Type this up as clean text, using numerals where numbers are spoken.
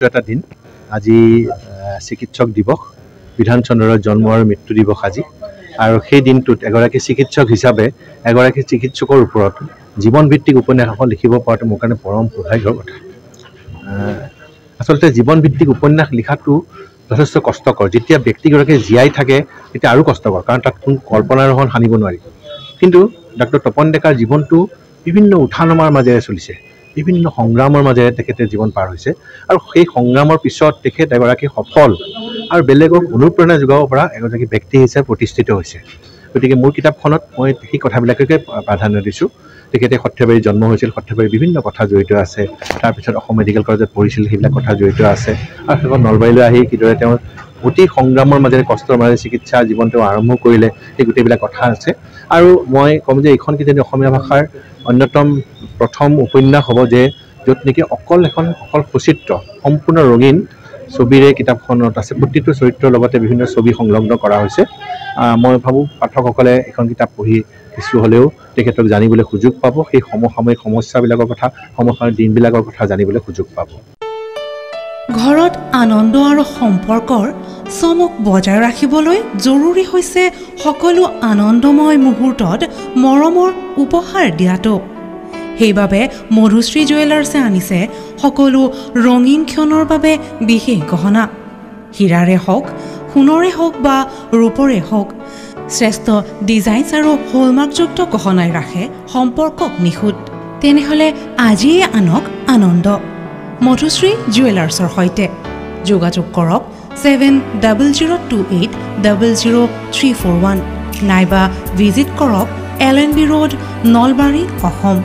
এটা দিন আজি চিকিৎসক দিৱস বিধান চন্দ্ৰৰ জন্ম আৰু মৃত্যু দিৱস আজি আৰু সেই দিনটোত এগৰাকী চিকিৎসক হিচাপে এগৰাকী চিকিৎসকৰ ওপৰত জীৱন ভিত্তিক উপন্যাস এখন লিখিব পৰাটো মোৰ কাৰণে পৰম সৌভাগ্যৰ কথা আচলতে জীৱন ভিত্তিক উপন্যাস লিখাটো যথেষ্ট কষ্টকৰ যেতিয়া ব্যক্তিগৰাকী জীয়াই থাকে তেতিয়া আৰু কষ্টকৰ কাৰণ তাত কোনো কল্পনাৰ ৰহণ সানিব নোৱাৰি কিন্তু ডক্টৰ তপন ডেকাৰ জীৱনটো বিভিন্ন উঠানমাৰ মাজেৰে চলিছে বিভিন্ন সংগ্ৰামৰ মাজেৰে তেখেতে জীৱন পাৰ হৈছে আৰু সেই সংগ্ৰামৰ পিছত তেখেত এগৰাকী সফল আৰু বেলেগক অনুপ্ৰেৰণা যোগাব পৰা এগৰাকী ব্যক্তি হিচাপে প্ৰতিষ্ঠিত হৈছে গতিকে মোৰ কিতাপখনত মই সেই কথাবিলাককে প্ৰাধান্য দিছোঁ তেখেতে সৰ্থেবাৰীত জন্ম হৈছিল সৰ্থেবাৰীৰ বিভিন্ন কথা জড়িত আছে তাৰপিছত অসম মেডিকেল কলেজত পঢ়িছিল সেইবিলাক কথা জড়িত আছে আৰু শেষত নলবাৰীলৈ আহি কিদৰে তেওঁ অতি সংগ্ৰামৰ মাজেৰে কষ্টৰ মাজেৰে চিকিৎসা জীৱন তেওঁ আৰম্ভ কৰিলে সেই গোটেইবিলাক কথা আছে আৰু মই ক'ম যে এইখন কিজানি অসমীয়া ভাষাৰ অন্যতম প্ৰথম উপন্যাস হ'ব যে য'ত নেকি অকল সচিত্ৰ সম্পূৰ্ণ ৰঙীন ছবিৰে কিতাপখনত আছে প্ৰতিটো চৰিত্ৰৰ লগতে বিভিন্ন ছবি সংলগ্ন কৰা হৈছে মই ভাবোঁ পাঠকসকলে এখন কিতাপ পঢ়ি কিছু হ'লেও তেখেতক জানিবলৈ সুযোগ পাব সেই সমসাময়িক সমস্যাবিলাকৰ কথা সমসাময়িক দিনবিলাকৰ কথা জানিবলৈ সুযোগ পাব ঘৰত আনন্দ আৰু সম্পৰ্কৰ চমক বজাই ৰাখিবলৈ জৰুৰী হৈছে সকলো আনন্দময় মুহূৰ্তত মৰমৰ উপহাৰ দিয়াটো সেইবাবে মধুশ্ৰী জুৱেলাৰ্ছে আনিছে সকলো ৰঙীন ক্ষণৰ বাবে বিশেষ গহনা হীৰাৰে হওক সোণৰে হওক বা ৰূপৰে হওক শ্ৰেষ্ঠ ডিজাইনছ আৰু হলমাৰ্কযুক্ত গহনাই ৰাখে সম্পৰ্কক নিখুঁত তেনেহ'লে আজিয়ে আনক আনন্দ মধুশ্ৰী জুৱেলাৰ্ছৰ সৈতে যোগাযোগ কৰক 7002800341 নাইবা ভিজিট কৰক LNB ৰোড নলবাৰী অসম